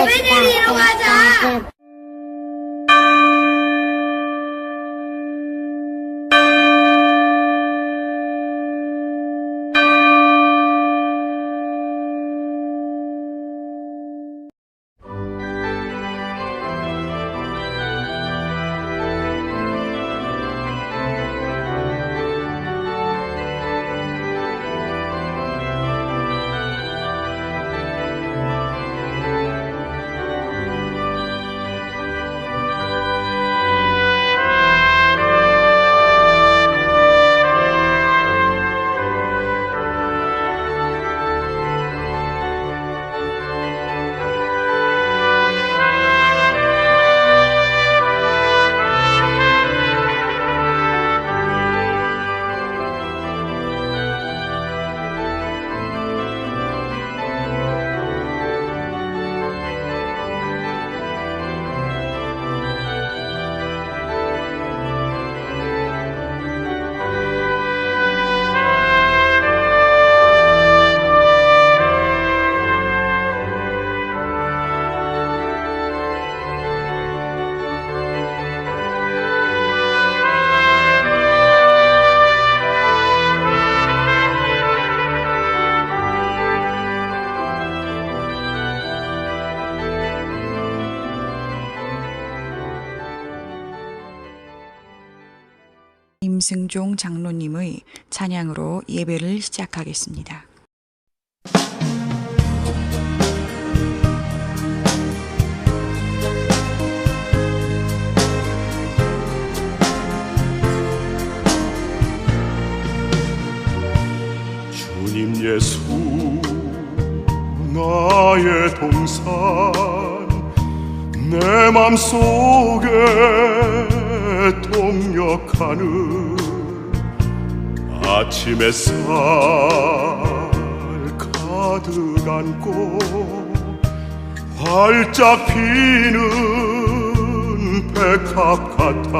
예배 드리러 가자. 임승종 장로님의 찬양으로 예배를 시작하겠습니다. 주님 예수 나의 동산 내 맘속에 동역하는 아침 햇살 가득 안고 활짝 피는 백합 같아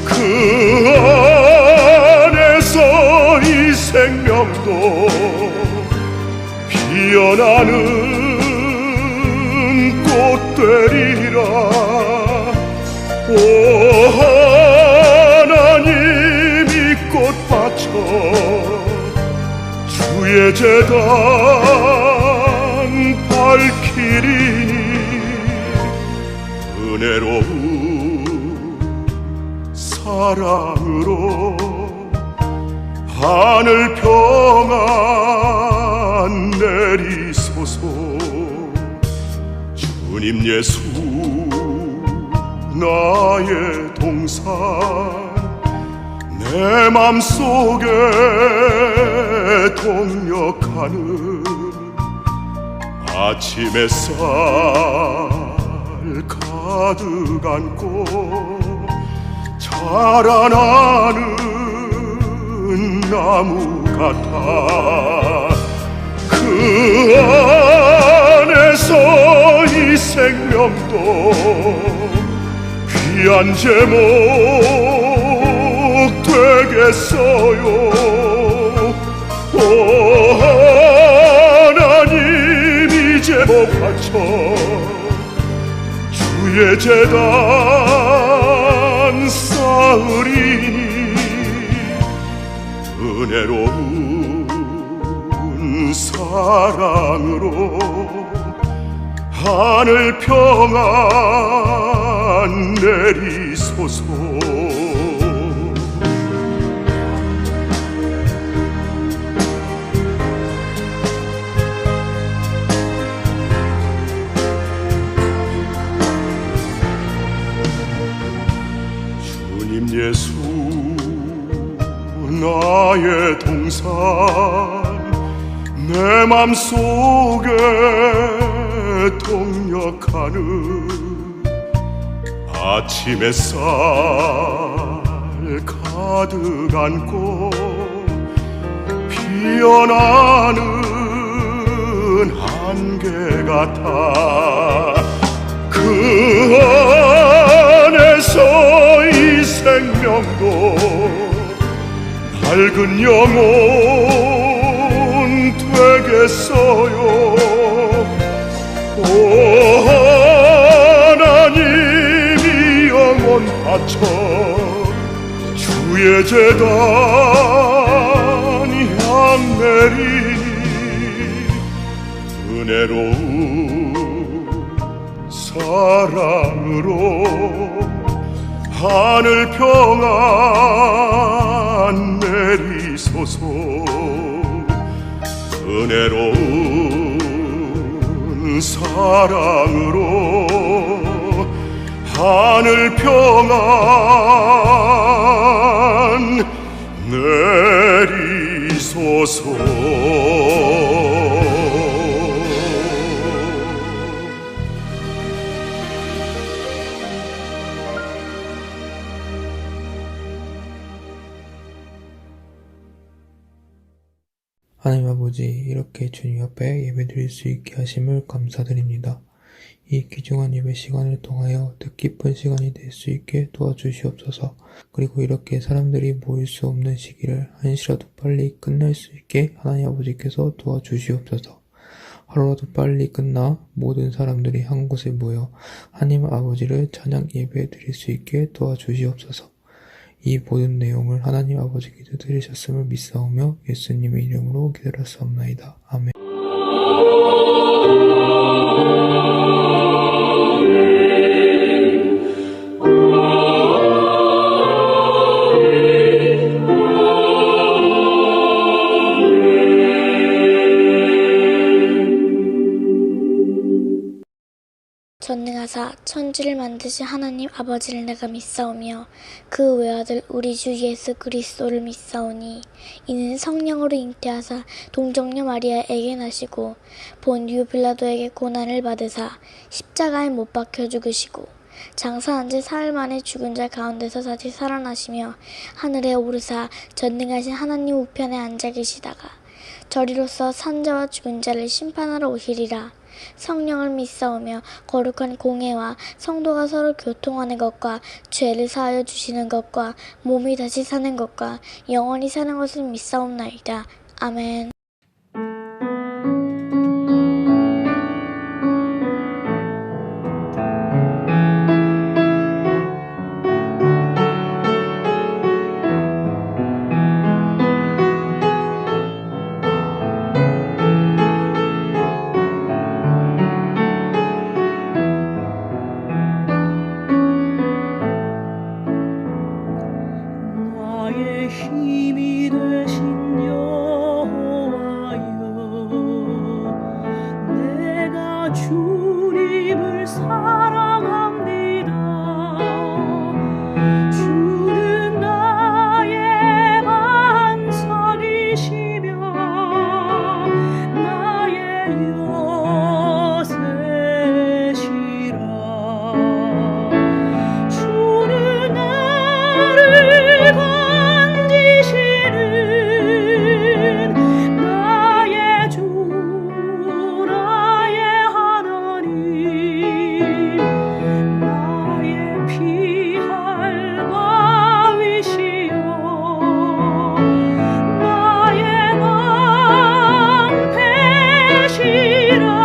그 안에서 이 생명도 피어나는 꽃 되리라. 오 하나님 이 꽃밭처 주의 제단 밝히리니 은혜로운 사랑으로 하늘 평안 내리소서. 주님 예수 나의 동산 내 맘속에 동역하는 아침 햇살 가득 안고 자라나는 나무 같아 그 안에서 이 생명도 귀한 제목 되겠어요. 오 하나님 이 제목 바쳐 주의 제단 쌓으리니 은혜로운 사랑으로 하늘 평안 내리소서. 주님 예수 나의 동산 내 맘속에 동역하는 아침 햇살 가득 안고 피어나는 한계 같아 그 안에서 이 생명도 밝은 영혼 되겠어요. 오 오 하나님이 영원 바쳐 주의 재단이 향내리니 은혜로운 사랑으로 하늘 평안 내리소서 은혜로운 사랑으로 하늘 평안 내리소서. 하나님 아버지, 이렇게 주님 앞에 예배드릴 수 있게 하심을 감사드립니다. 이 귀중한 예배 시간을 통하여 뜻깊은 시간이 될 수 있게 도와주시옵소서. 그리고 이렇게 사람들이 모일 수 없는 시기를 한시라도 빨리 끝날 수 있게 하나님 아버지께서 도와주시옵소서. 하루라도 빨리 끝나 모든 사람들이 한 곳에 모여 하나님 아버지를 찬양 예배 드릴 수 있게 도와주시옵소서. 이 모든 내용을 하나님 아버지께서 들으셨음을 믿사오며 예수님의 이름으로 기도하옵나이다. 아멘. 전능하사 천지를 만드신 하나님 아버지를 내가 믿사오며 그 외아들 우리 주 예수 그리스도를 믿사오니 이는 성령으로 잉태하사 동정녀 마리아에게 나시고 본디오 빌라도에게 고난을 받으사 십자가에 못 박혀 죽으시고 장사한 지 사흘 만에 죽은 자 가운데서 다시 살아나시며 하늘에 오르사 전능하신 하나님 우편에 앉아 계시다가 저리로서 산자와 죽은 자를 심판하러 오시리라. 성령을 믿사오며 거룩한 공회와 성도가 서로 교통하는 것과 죄를 사하여 주시는 것과 몸이 다시 사는 것과 영원히 사는 것을 믿사옵나이다. 아멘. 힘이 되신 여호와여, 내가 주님을 사랑합니다. 주는 나의 반석이시며 나의 요새시라. 주는 나를 나의 주 나의 하나님, 나의 피할 바위시여 나의 방패시라.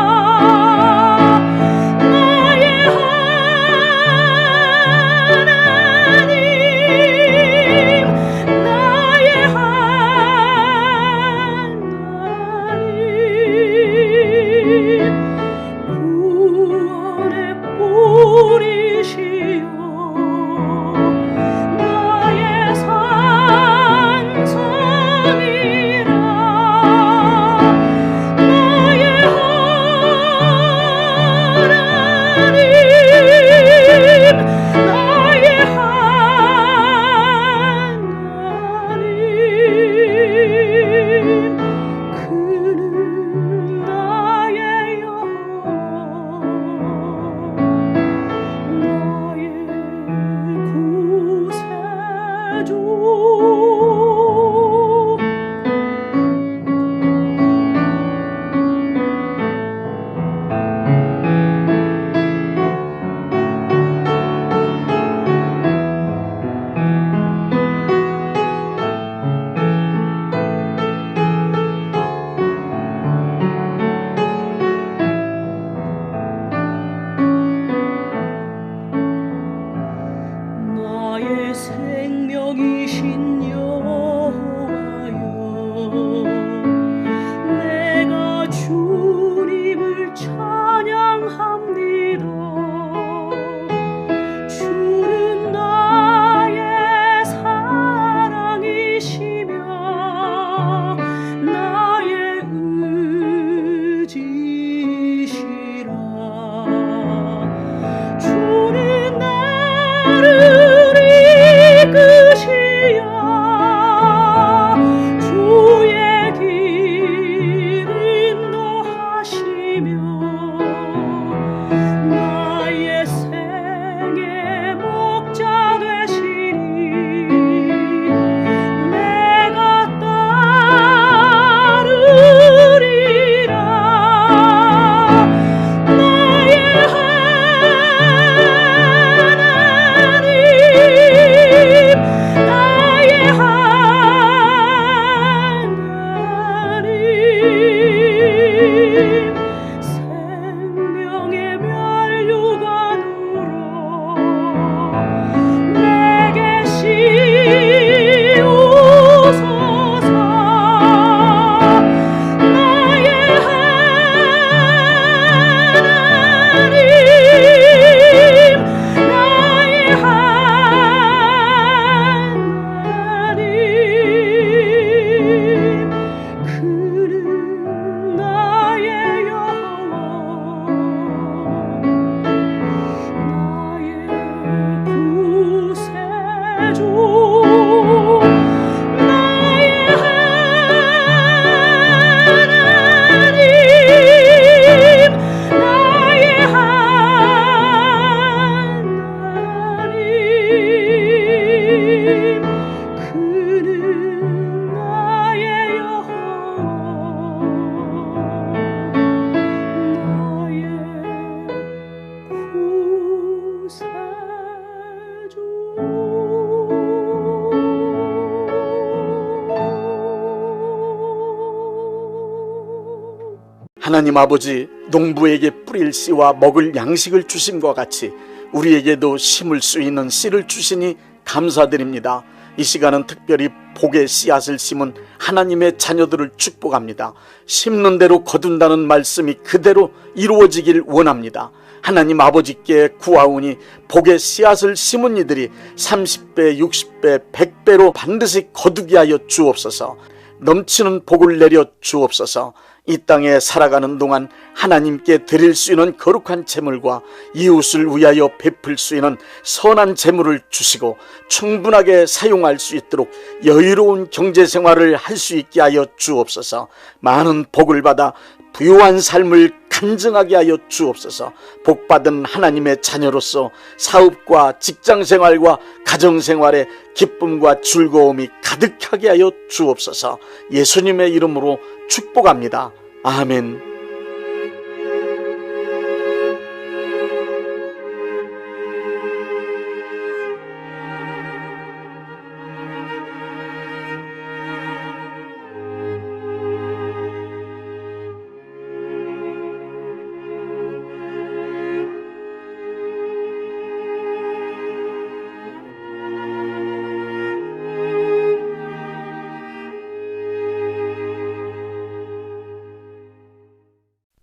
하나님 아버지, 농부에게 뿌릴 씨와 먹을 양식을 주심과 같이 우리에게도 심을 수 있는 씨를 주시니 감사드립니다. 이 시간은 특별히 복의 씨앗을 심은 하나님의 자녀들을 축복합니다. 심는 대로 거둔다는 말씀이 그대로 이루어지길 원합니다. 하나님 아버지께 구하오니 복의 씨앗을 심은 이들이 30배, 60배, 100배로 반드시 거두게 하여 주옵소서. 넘치는 복을 내려 주옵소서. 이 땅에 살아가는 동안 하나님께 드릴 수 있는 거룩한 재물과 이웃을 위하여 베풀 수 있는 선한 재물을 주시고 충분하게 사용할 수 있도록 여유로운 경제생활을 할 수 있게 하여 주옵소서. 많은 복을 받아 부유한 삶을 간증하게 하여 주옵소서. 복받은 하나님의 자녀로서 사업과 직장생활과 가정생활에 기쁨과 즐거움이 가득하게 하여 주옵소서. 예수님의 이름으로 축복합니다. 아멘.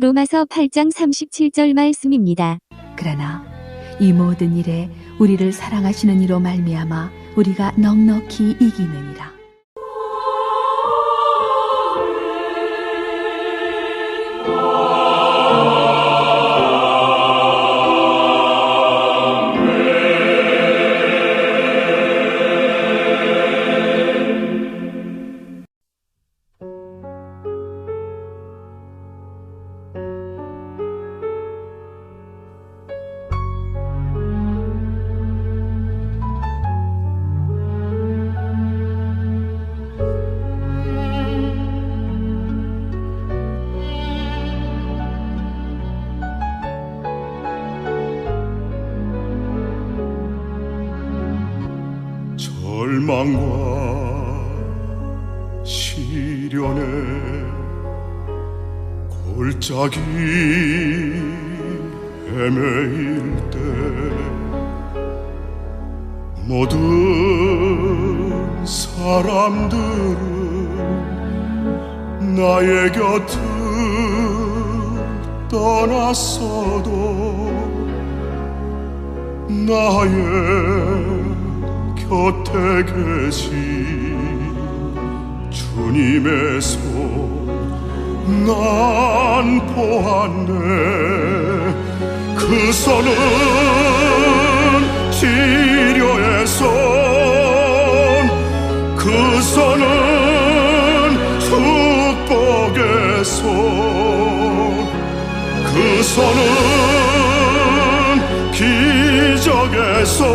로마서 8장 37절 말씀입니다. 그러나 이 모든 일에 우리를 사랑하시는 이로 말미암아 우리가 넉넉히 이기느니라. 절망과 시련에 골짜기 헤매일 때 모든 사람들은 나의 곁을 떠났어도 나의 곁에 계신 주님의 손 난 보았네. 그 손은 치료의 손, 그 손은 축복의 손, 그 손은 기적의 손,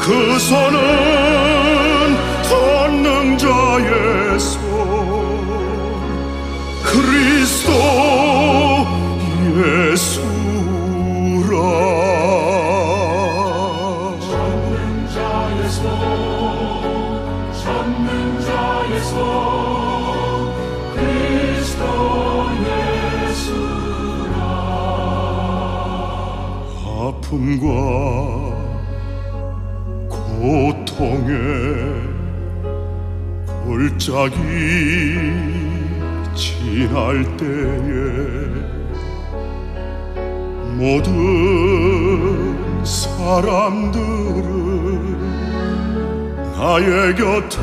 그 손은 전능자의 손, 그리스도 예수라. 전능자의 손, 전능자의 손, 그리스도 예수라. 아픔과 고통에 골짜기 지날 때에 모든 사람들은 나의 곁을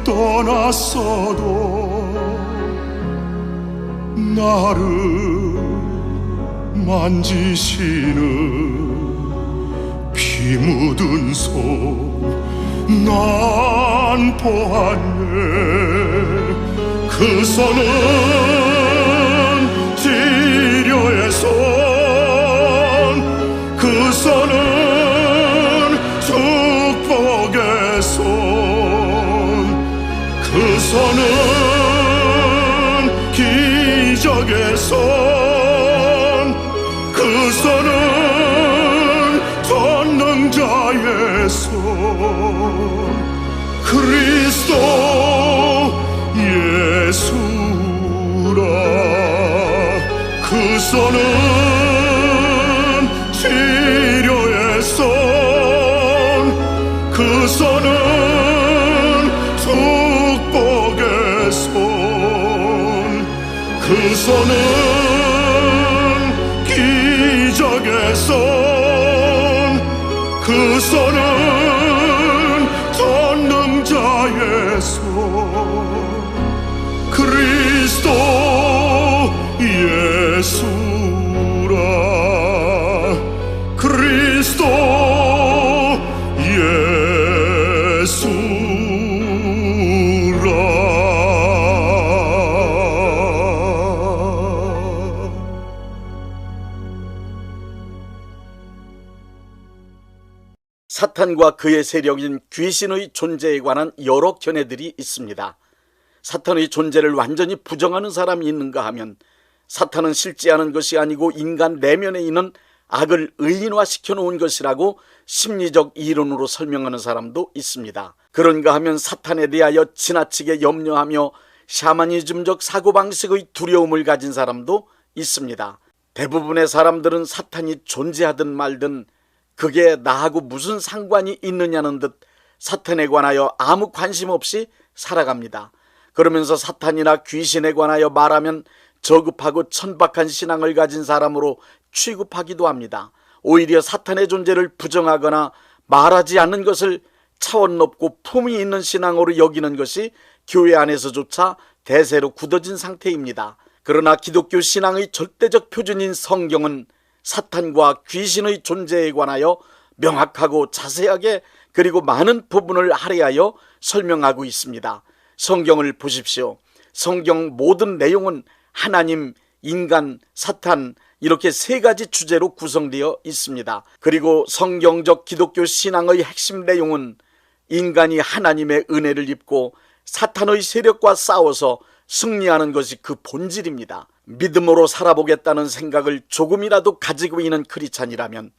떠났어도 나를 만지시는 피 묻은 손 난 보았네. 그 손은 치료의 손, 그 손은 축복의 손, 그 손은 기적의 손, 그 손은 전능자의 손, 그리스도 예수 그 손은 치료의 손, 그 손은 축복의 손, 그 손은 기적의 손, 그 손은 전능자의 손, 그리스도 예수라, 그리스도 예수라. 사탄과 그의 세력인 귀신의 존재에 관한 여러 견해들이 있습니다. 사탄의 존재를 완전히 부정하는 사람이 있는가 하면 사탄은 실제하는 것이 아니고 인간 내면에 있는 악을 의인화시켜 놓은 것이라고 심리적 이론으로 설명하는 사람도 있습니다. 그런가 하면 사탄에 대하여 지나치게 염려하며 샤머니즘적 사고방식의 두려움을 가진 사람도 있습니다. 대부분의 사람들은 사탄이 존재하든 말든 그게 나하고 무슨 상관이 있느냐는 듯 사탄에 관하여 아무 관심 없이 살아갑니다. 그러면서 사탄이나 귀신에 관하여 말하면 저급하고 천박한 신앙을 가진 사람으로 취급하기도 합니다. 오히려 사탄의 존재를 부정하거나 말하지 않는 것을 차원 높고 품위 있는 신앙으로 여기는 것이 교회 안에서조차 대세로 굳어진 상태입니다. 그러나 기독교 신앙의 절대적 표준인 성경은 사탄과 귀신의 존재에 관하여 명확하고 자세하게 그리고 많은 부분을 할애하여 설명하고 있습니다. 성경을 보십시오. 성경 모든 내용은 하나님, 인간, 사탄 이렇게 세 가지 주제로 구성되어 있습니다. 그리고 성경적 기독교 신앙의 핵심 내용은 인간이 하나님의 은혜를 입고 사탄의 세력과 싸워서 승리하는 것이 그 본질입니다. 믿음으로 살아보겠다는 생각을 조금이라도 가지고 있는 크리스찬이라면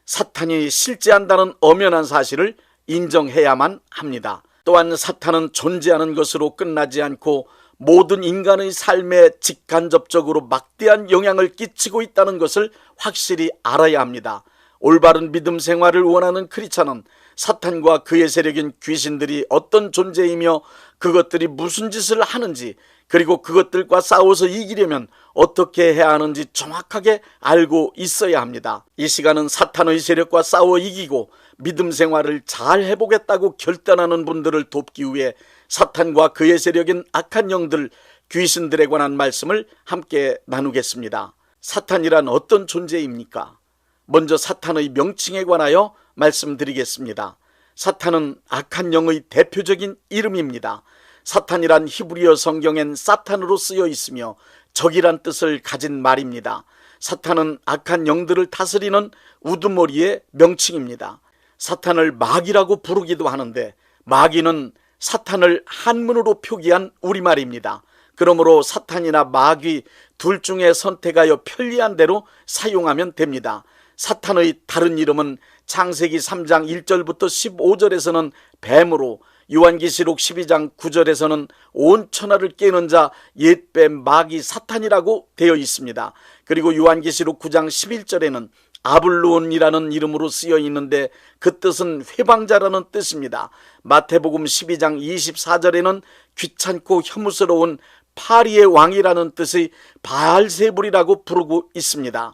사탄이 실제한다는 엄연한 사실을 인정해야만 합니다. 또한 사탄은 존재하는 것으로 끝나지 않고 모든 인간의 삶에 직간접적으로 막대한 영향을 끼치고 있다는 것을 확실히 알아야 합니다. 올바른 믿음 생활을 원하는 크리스찬은 사탄과 그의 세력인 귀신들이 어떤 존재이며 그것들이 무슨 짓을 하는지 그리고 그것들과 싸워서 이기려면 어떻게 해야 하는지 정확하게 알고 있어야 합니다. 이 시간은 사탄의 세력과 싸워 이기고 믿음 생활을 잘 해보겠다고 결단하는 분들을 돕기 위해 사탄과 그의 세력인 악한 영들, 귀신들에 관한 말씀을 함께 나누겠습니다. 사탄이란 어떤 존재입니까? 먼저 사탄의 명칭에 관하여 말씀드리겠습니다. 사탄은 악한 영의 대표적인 이름입니다. 사탄이란 히브리어 성경엔 사탄으로 쓰여 있으며 적이란 뜻을 가진 말입니다. 사탄은 악한 영들을 다스리는 우두머리의 명칭입니다. 사탄을 마귀라고 부르기도 하는데 마귀는 사탄을 한문으로 표기한 우리말입니다. 그러므로 사탄이나 마귀 둘 중에 선택하여 편리한 대로 사용하면 됩니다. 사탄의 다른 이름은 창세기 3장 1절부터 15절에서는 뱀으로, 요한계시록 12장 9절에서는 온 천하를 깨는 자 옛뱀 마귀 사탄이라고 되어 있습니다. 그리고 요한계시록 9장 11절에는 아블론이라는 이름으로 쓰여 있는데 그 뜻은 회방자라는 뜻입니다. 마태복음 12장 24절에는 귀찮고 혐오스러운 파리의 왕이라는 뜻의 바알세불이라고 부르고 있습니다.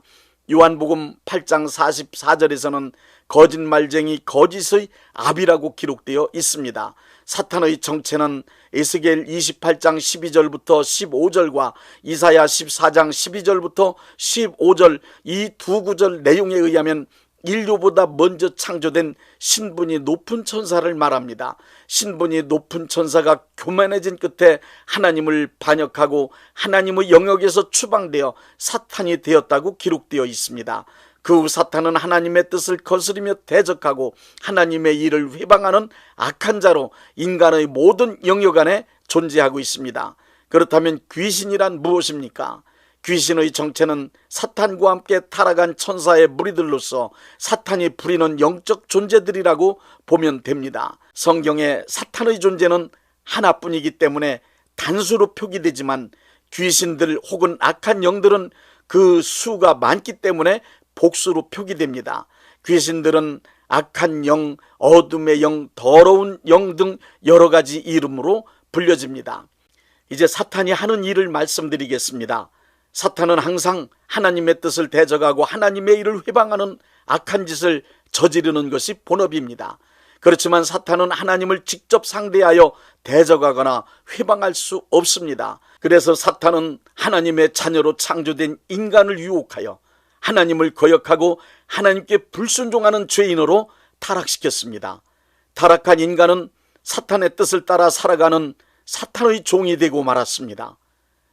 요한복음 8장 44절에서는 거짓말쟁이 거짓의 압이라고 기록되어 있습니다. 사탄의 정체는 에스겔 28장 12절부터 15절과 이사야 14장 12절부터 15절 이 두 구절 내용에 의하면 인류보다 먼저 창조된 신분이 높은 천사를 말합니다. 신분이 높은 천사가 교만해진 끝에 하나님을 반역하고 하나님의 영역에서 추방되어 사탄이 되었다고 기록되어 있습니다. 그 후 사탄은 하나님의 뜻을 거스리며 대적하고 하나님의 일을 회방하는 악한 자로 인간의 모든 영역 안에 존재하고 있습니다. 그렇다면 귀신이란 무엇입니까? 귀신의 정체는 사탄과 함께 타락한 천사의 무리들로서 사탄이 부리는 영적 존재들이라고 보면 됩니다. 성경에 사탄의 존재는 하나뿐이기 때문에 단수로 표기되지만 귀신들 혹은 악한 영들은 그 수가 많기 때문에 복수로 표기됩니다. 귀신들은 악한 영, 어둠의 영, 더러운 영 등 여러 가지 이름으로 불려집니다. 이제 사탄이 하는 일을 말씀드리겠습니다. 사탄은 항상 하나님의 뜻을 대적하고 하나님의 일을 회방하는 악한 짓을 저지르는 것이 본업입니다. 그렇지만 사탄은 하나님을 직접 상대하여 대적하거나 회방할 수 없습니다. 그래서 사탄은 하나님의 자녀로 창조된 인간을 유혹하여 하나님을 거역하고 하나님께 불순종하는 죄인으로 타락시켰습니다. 타락한 인간은 사탄의 뜻을 따라 살아가는 사탄의 종이 되고 말았습니다.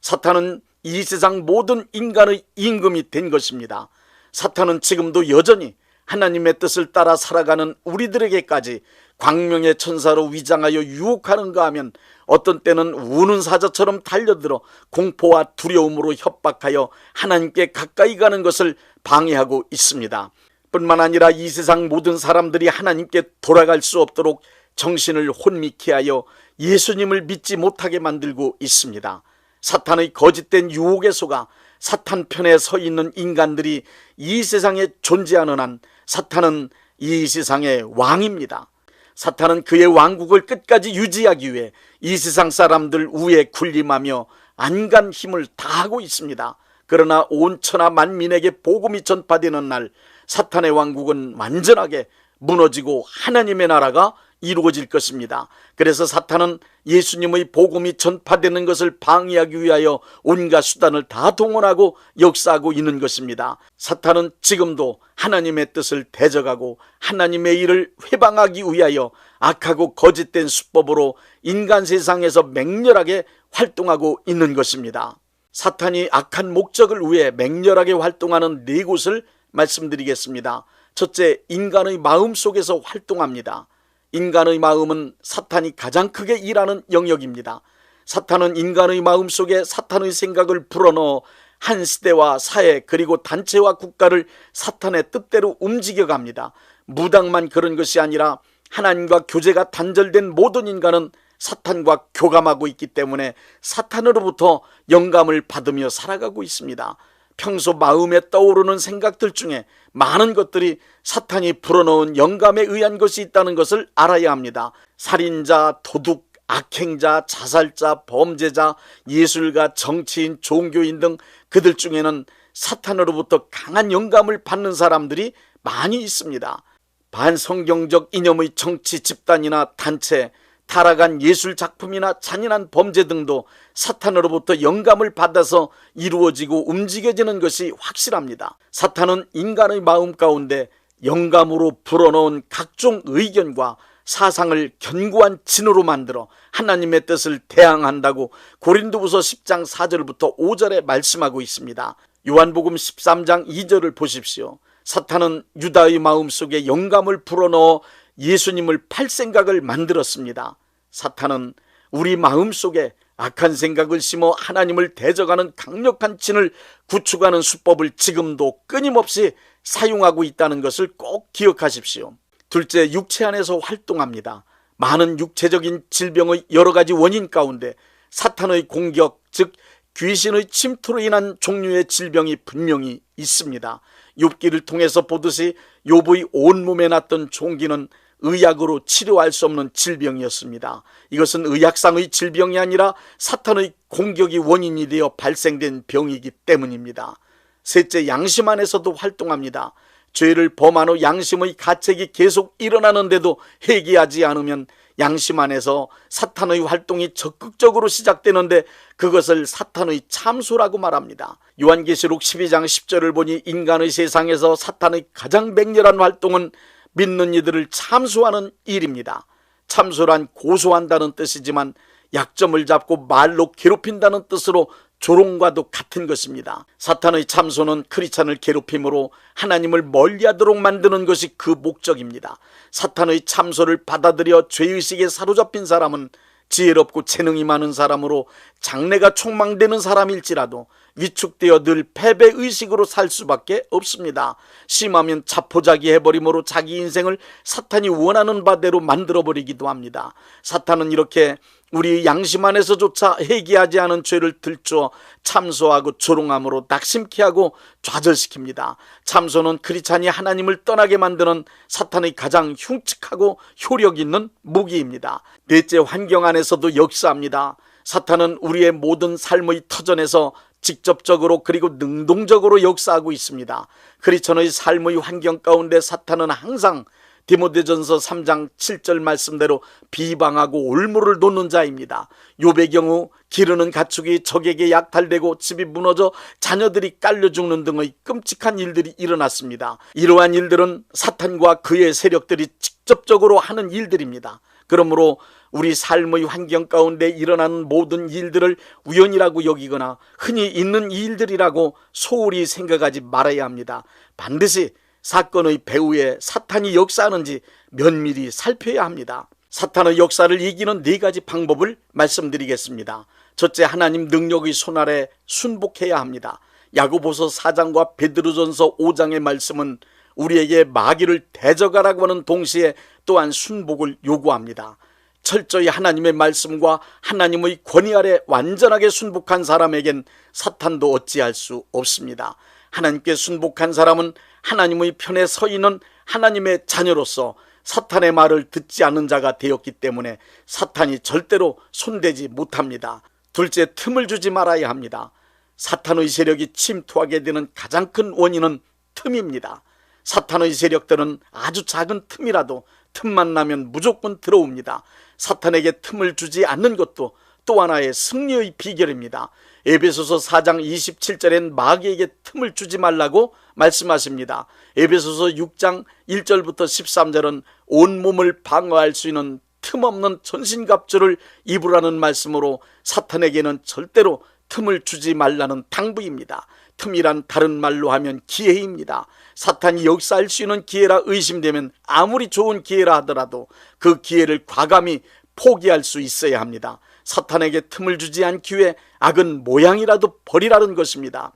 사탄은 이 세상 모든 인간의 임금이 된 것입니다. 사탄은 지금도 여전히 하나님의 뜻을 따라 살아가는 우리들에게까지 광명의 천사로 위장하여 유혹하는가 하면 어떤 때는 우는 사자처럼 달려들어 공포와 두려움으로 협박하여 하나님께 가까이 가는 것을 방해하고 있습니다. 뿐만 아니라 이 세상 모든 사람들이 하나님께 돌아갈 수 없도록 정신을 혼미케 하여 예수님을 믿지 못하게 만들고 있습니다. 사탄의 거짓된 유혹에 속아 사탄 편에 서 있는 인간들이 이 세상에 존재하는 한 사탄은 이 세상의 왕입니다. 사탄은 그의 왕국을 끝까지 유지하기 위해 이 세상 사람들 위에 군림하며 안간 힘을 다하고 있습니다. 그러나 온 천하 만민에게 복음이 전파되는 날 사탄의 왕국은 완전하게 무너지고 하나님의 나라가 이루어질 것입니다. 그래서 사탄은 예수님의 복음이 전파되는 것을 방해하기 위하여 온갖 수단을 다 동원하고 역사하고 있는 것입니다. 사탄은 지금도 하나님의 뜻을 대적하고 하나님의 일을 회방하기 위하여 악하고 거짓된 수법으로 인간 세상에서 맹렬하게 활동하고 있는 것입니다. 사탄이 악한 목적을 위해 맹렬하게 활동하는 네 곳을 말씀드리겠습니다. 첫째, 인간의 마음 속에서 활동합니다. 인간의 마음은 사탄이 가장 크게 일하는 영역입니다. 사탄은 인간의 마음 속에 사탄의 생각을 불어넣어 한 시대와 사회 그리고 단체와 국가를 사탄의 뜻대로 움직여갑니다. 무당만 그런 것이 아니라 하나님과 교제가 단절된 모든 인간은 사탄과 교감하고 있기 때문에 사탄으로부터 영감을 받으며 살아가고 있습니다. 평소 마음에 떠오르는 생각들 중에 많은 것들이 사탄이 불어넣은 영감에 의한 것이 있다는 것을 알아야 합니다. 살인자, 도둑, 악행자, 자살자, 범죄자, 예술가, 정치인, 종교인 등 그들 중에는 사탄으로부터 강한 영감을 받는 사람들이 많이 있습니다. 반성경적 이념의 정치 집단이나 단체, 타락한 예술 작품이나 잔인한 범죄 등도 사탄으로부터 영감을 받아서 이루어지고 움직여지는 것이 확실합니다. 사탄은 인간의 마음 가운데 영감으로 불어넣은 각종 의견과 사상을 견고한 진으로 만들어 하나님의 뜻을 대항한다고 고린도후서 10장 4절부터 5절에 말씀하고 있습니다. 요한복음 13장 2절을 보십시오. 사탄은 유다의 마음속에 영감을 불어넣어 예수님을 팔 생각을 만들었습니다. 사탄은 우리 마음속에 악한 생각을 심어 하나님을 대적하는 강력한 진을 구축하는 수법을 지금도 끊임없이 사용하고 있다는 것을 꼭 기억하십시오. 둘째, 육체 안에서 활동합니다. 많은 육체적인 질병의 여러 가지 원인 가운데 사탄의 공격, 즉 귀신의 침투로 인한 종류의 질병이 분명히 있습니다. 욥기를 통해서 보듯이 욥의 온몸에 났던 종기는 의학으로 치료할 수 없는 질병이었습니다. 이것은 의학상의 질병이 아니라 사탄의 공격이 원인이 되어 발생된 병이기 때문입니다. 셋째, 양심 안에서도 활동합니다. 죄를 범한 후 양심의 가책이 계속 일어나는데도 회개하지 않으면 양심 안에서 사탄의 활동이 적극적으로 시작되는데 그것을 사탄의 참소라고 말합니다. 요한계시록 12장 10절을 보니 인간의 세상에서 사탄의 가장 맹렬한 활동은 믿는 이들을 참소하는 일입니다. 참소란 고소한다는 뜻이지만 약점을 잡고 말로 괴롭힌다는 뜻으로 조롱과도 같은 것입니다. 사탄의 참소는 크리스찬을 괴롭힘으로 하나님을 멀리하도록 만드는 것이 그 목적입니다. 사탄의 참소를 받아들여 죄의식에 사로잡힌 사람은 지혜롭고 재능이 많은 사람으로 장래가 촉망되는 사람일지라도 위축되어 늘 패배의식으로 살 수밖에 없습니다. 심하면 자포자기 해버림으로 자기 인생을 사탄이 원하는 바대로 만들어버리기도 합니다. 사탄은 이렇게 우리 양심 안에서조차 회개하지 않은 죄를 들추어 참소하고 조롱함으로 낙심케 하고 좌절시킵니다. 참소는 크리스찬이 하나님을 떠나게 만드는 사탄의 가장 흉측하고 효력 있는 무기입니다. 넷째, 환경 안에서도 역사합니다. 사탄은 우리의 모든 삶의 터전에서 직접적으로 그리고 능동적으로 역사하고 있습니다. 크리스천의 삶의 환경 가운데 사탄은 항상 디모데전서 3장 7절 말씀대로 비방하고 올무를 놓는 자입니다. 욥의 경우 기르는 가축이 적에게 약탈되고 집이 무너져 자녀들이 깔려 죽는 등의 끔찍한 일들이 일어났습니다. 이러한 일들은 사탄과 그의 세력들이 직접적으로 하는 일들입니다. 그러므로 우리 삶의 환경 가운데 일어나는 모든 일들을 우연이라고 여기거나 흔히 있는 일들이라고 소홀히 생각하지 말아야 합니다. 반드시 사건의 배후에 사탄이 역사하는지 면밀히 살펴야 합니다. 사탄의 역사를 이기는 4가지 방법을 말씀드리겠습니다. 첫째, 하나님 능력의 손 아래 순복해야 합니다. 야고보서 4장과 베드로전서 5장의 말씀은 우리에게 마귀를 대적하라고 하는 동시에 또한 순복을 요구합니다. 철저히 하나님의 말씀과 하나님의 권위 아래 완전하게 순복한 사람에겐 사탄도 어찌할 수 없습니다. 하나님께 순복한 사람은 하나님의 편에 서 있는 하나님의 자녀로서 사탄의 말을 듣지 않는 자가 되었기 때문에 사탄이 절대로 손대지 못합니다. 둘째, 틈을 주지 말아야 합니다. 사탄의 세력이 침투하게 되는 가장 큰 원인은 틈입니다. 사탄의 세력들은 아주 작은 틈이라도 틈만 나면 무조건 들어옵니다. 사탄에게 틈을 주지 않는 것도 또 하나의 승리의 비결입니다. 에베소서 4장 27절엔 마귀에게 틈을 주지 말라고 말씀하십니다. 에베소서 6장 1절부터 13절은 온몸을 방어할 수 있는 틈없는 전신갑주를 입으라는 말씀으로 사탄에게는 절대로 틈을 주지 말라는 당부입니다. 틈이란 다른 말로 하면 기회입니다. 사탄이 역사할 수 있는 기회라 의심되면 아무리 좋은 기회라 하더라도 그 기회를 과감히 포기할 수 있어야 합니다. 사탄에게 틈을 주지 않기 위해 악은 모양이라도 버리라는 것입니다.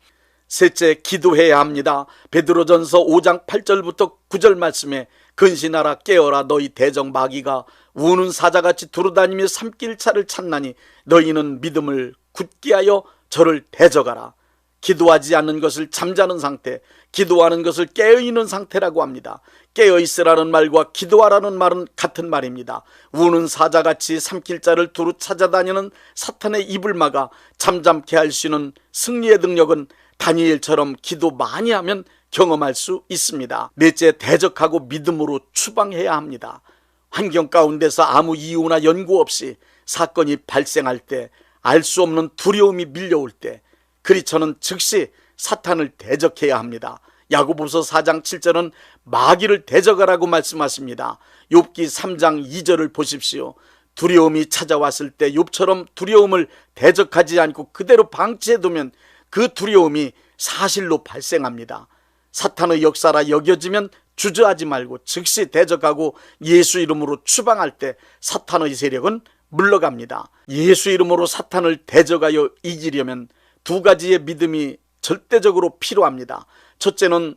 셋째, 기도해야 합니다. 베드로전서 5장 8절부터 9절 말씀에 근신하라 깨어라 너희 대적 마귀가 우는 사자같이 두루다니며 삼킬 차를 찾나니 너희는 믿음을 굳게 하여 저를 대적하라. 기도하지 않는 것을 잠자는 상태, 기도하는 것을 깨어있는 상태라고 합니다. 깨어있으라는 말과 기도하라는 말은 같은 말입니다. 우는 사자같이 삼킬 자를 두루 찾아다니는 사탄의 입을 막아 잠잠케 할 수 있는 승리의 능력은 다니엘처럼 기도 많이 하면 경험할 수 있습니다. 넷째, 대적하고 믿음으로 추방해야 합니다. 환경 가운데서 아무 이유나 연고 없이 사건이 발생할 때, 알 수 없는 두려움이 밀려올 때 크리스천은 즉시 사탄을 대적해야 합니다. 야고보서 4장 7절은 마귀를 대적하라고 말씀하십니다. 욥기 3장 2절을 보십시오. 두려움이 찾아왔을 때 욥처럼 두려움을 대적하지 않고 그대로 방치해두면 그 두려움이 사실로 발생합니다. 사탄의 역사라 여겨지면 주저하지 말고 즉시 대적하고 예수 이름으로 추방할 때 사탄의 세력은 물러갑니다. 예수 이름으로 사탄을 대적하여 이기려면 2가지의 믿음이 절대적으로 필요합니다. 첫째는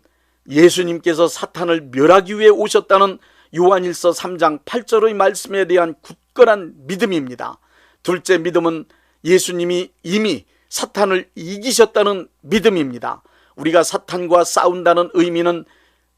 예수님께서 사탄을 멸하기 위해 오셨다는 요한일서 3장 8절의 말씀에 대한 굳건한 믿음입니다. 둘째 믿음은 예수님이 이미 사탄을 이기셨다는 믿음입니다. 우리가 사탄과 싸운다는 의미는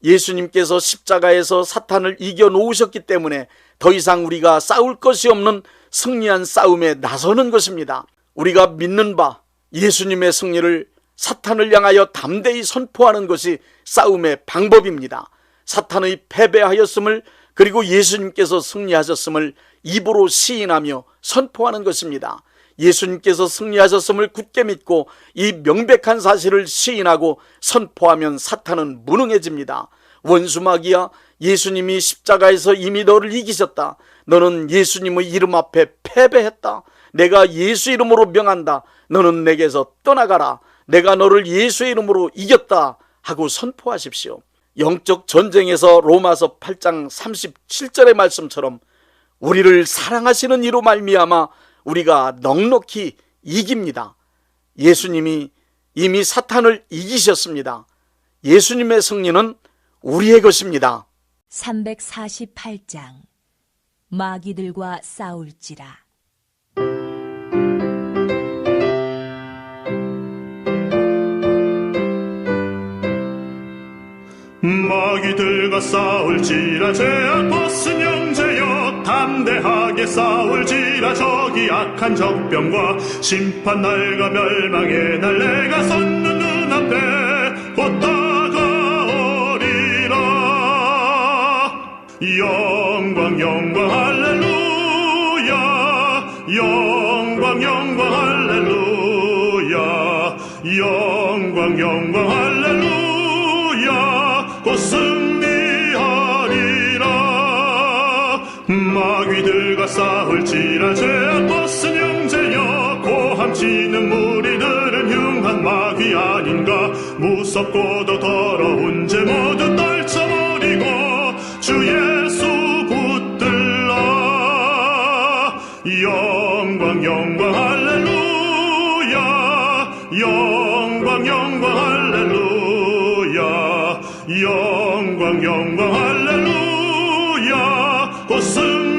예수님께서 십자가에서 사탄을 이겨놓으셨기 때문에 더 이상 우리가 싸울 것이 없는 승리한 싸움에 나서는 것입니다. 우리가 믿는 바 예수님의 승리를 사탄을 향하여 담대히 선포하는 것이 싸움의 방법입니다. 사탄의 패배하였음을 그리고 예수님께서 승리하셨음을 입으로 시인하며 선포하는 것입니다. 예수님께서 승리하셨음을 굳게 믿고 이 명백한 사실을 시인하고 선포하면 사탄은 무능해집니다. 원수 마귀야, 예수님이 십자가에서 이미 너를 이기셨다. 너는 예수님의 이름 앞에 패배했다. 내가 예수 이름으로 명한다. 너는 내게서 떠나가라. 내가 너를 예수의 이름으로 이겼다 하고 선포하십시오. 영적 전쟁에서 로마서 8장 37절의 말씀처럼 우리를 사랑하시는 이로 말미암아 우리가 넉넉히 이깁니다. 예수님이 이미 사탄을 이기셨습니다. 예수님의 승리는 우리의 것입니다. 348장 마귀들과 싸울지라. 마귀들과 싸울지라 죄악 벗은 형제여 담대하게 싸울지라 저기 악한 적병과 심판 날과 멸망의 날 내가 섰는 눈앞에 곧 다가오리라. 영광 영광 할렐루야 영광 영광 할렐루야 영광 영광 할렐루야 곧 승리하리라. 마귀들과 싸울지라 죄악 벗은 형제여 고함치는 무리들은 흉한 마귀 아닌가. 무섭고도 더러운 죄 모두 떨쳐버리고 주 예수 붙들라. 영광 영광 할렐루야 영광 영광 할렐루야 영광 영광 할렐루야 곧 승리하리라.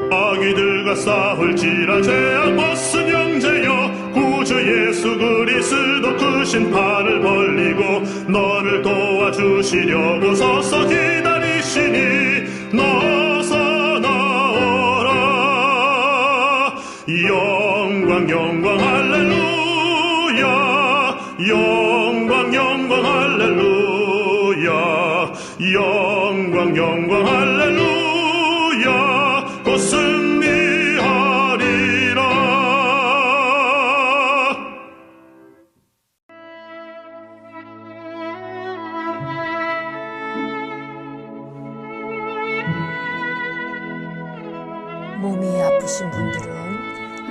마귀들과 싸울지라 죄악 벗은 형제여 구주 예수 그리스도 그 신판을 벌리고 너를 도와주시려고 서서 기다리시니 너서 나오라. 영광 영광 할렐루야 영광 영광 할렐루야 영광 영광 할렐루야 곧 승리하리라. 몸이 아프신 분들은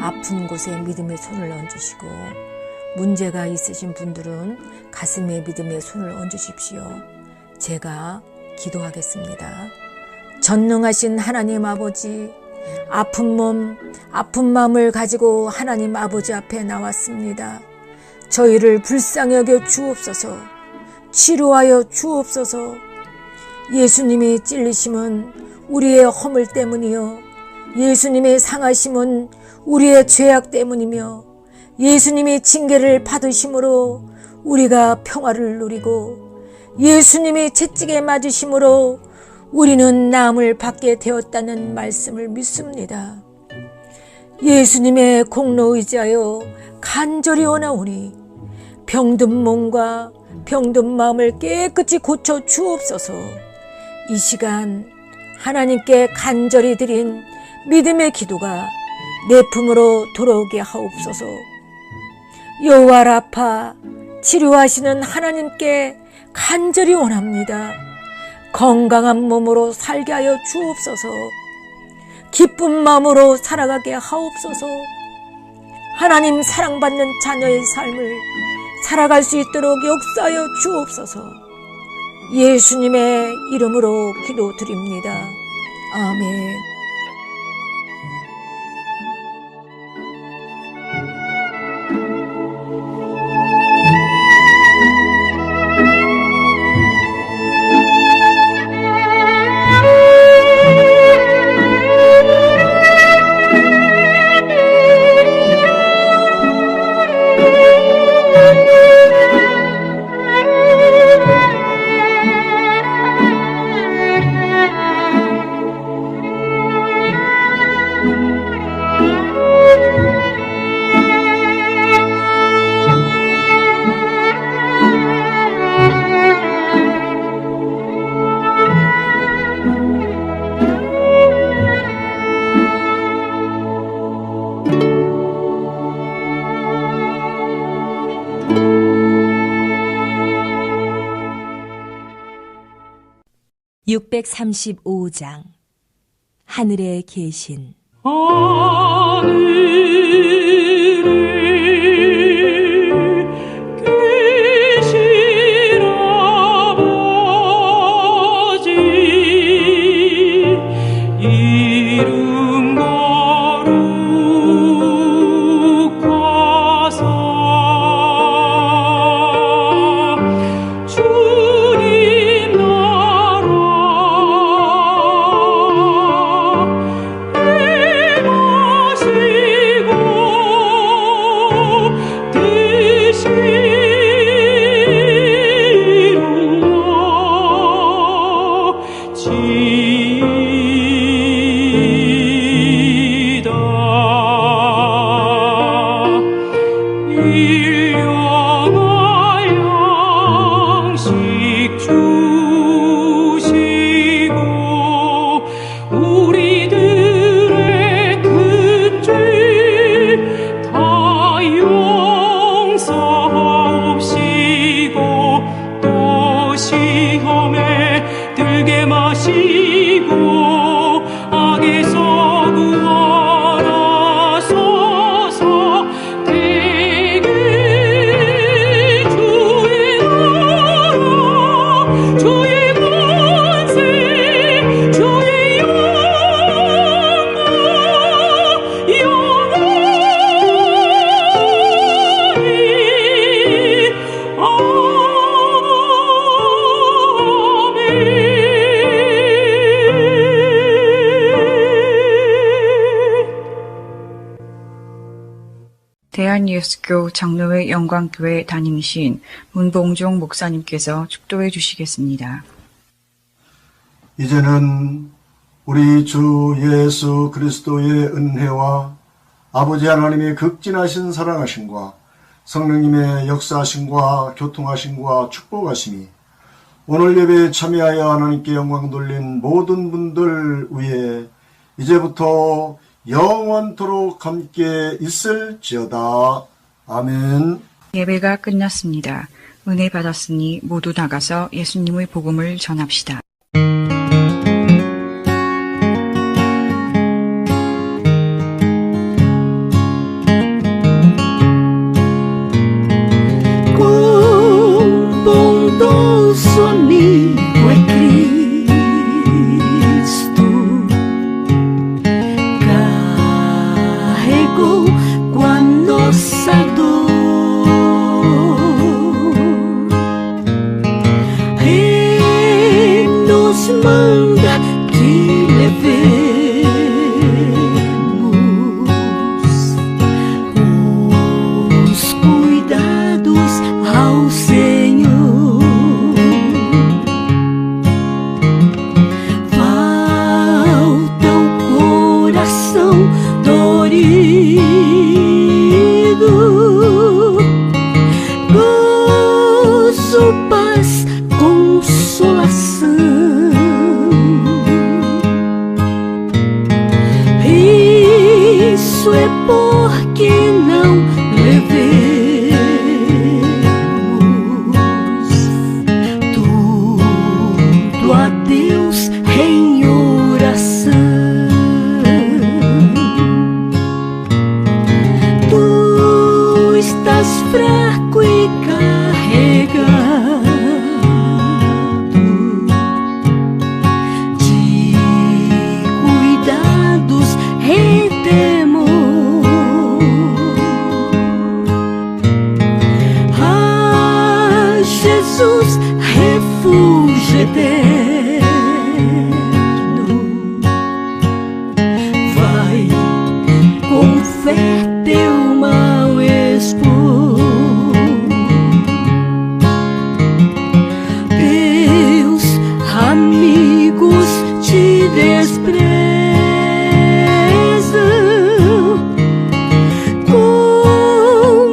아픈 곳에 믿음의 손을 얹으시고 문제가 있으신 분들은 가슴에 믿음의 손을 얹으십시오. 제가 기도하겠습니다. 전능하신 하나님 아버지, 아픈 몸, 아픈 마음을 가지고 하나님 아버지 앞에 나왔습니다. 저희를 불쌍히 여겨 주옵소서. 치료하여 주옵소서. 예수님이 찔리심은 우리의 허물 때문이요 예수님의 상하심은 우리의 죄악 때문이며 예수님이 징계를 받으심으로 우리가 평화를 누리고 예수님이 채찍에 맞으심으로 우리는 나음을 받게 되었다는 말씀을 믿습니다. 예수님의 공로 의지하여 간절히 원하오니 병든 몸과 병든 마음을 깨끗이 고쳐 주옵소서. 이 시간 하나님께 간절히 드린 믿음의 기도가 내 품으로 돌아오게 하옵소서. 여호와 라파 치료하시는 하나님께 간절히 원합니다. 건강한 몸으로 살게 하여 주옵소서. 기쁜 마음으로 살아가게 하옵소서. 하나님 사랑받는 자녀의 삶을 살아갈 수 있도록 역사하여 주옵소서. 예수님의 이름으로 기도드립니다. 아멘. (635장) 하늘에 계신 대한예수교 장로회 영광교회 담임이신 문봉종 목사님께서 축도해 주시겠습니다. 이제는 우리 주 예수 그리스도의 은혜와 아버지 하나님의 극진하신 사랑하심과 성령님의 역사하심과 교통하심과 축복하심이 오늘 예배에 참여하여 하나님께 영광 돌린 모든 분들 위에 이제부터 영원토록 함께 있을지어다. 아멘. 예배가 끝났습니다. 은혜 받았으니 모두 나가서 예수님의 복음을 전합시다. bondoso amigo é Cristo, carregou com a nossa dor e nos manda que levemos os cuidados ao Senhor. Falta o coração dorido, gozo, paz, consolação. Isso é porque não levemos tudo a Deus em oração. Tu estás fraco e carregado de cuidados e temor. Ah, Jesus, refúgio eterno, vai com fé teu mal expor. Teus amigos te desprezam,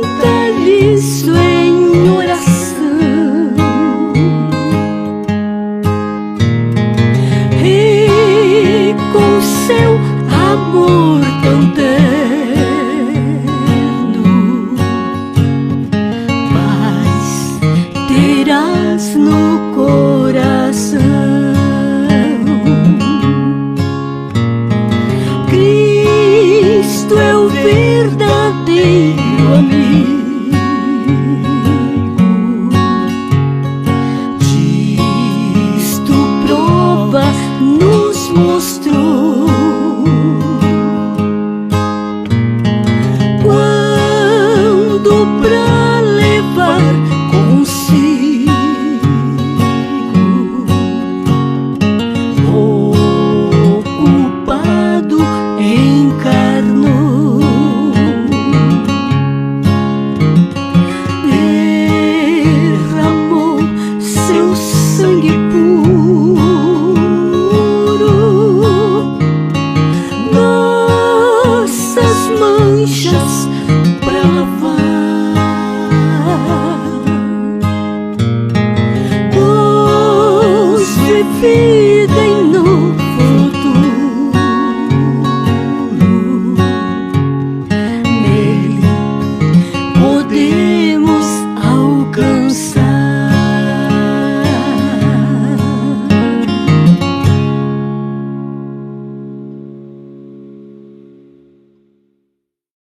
conta-lhes em oração. E com seu amor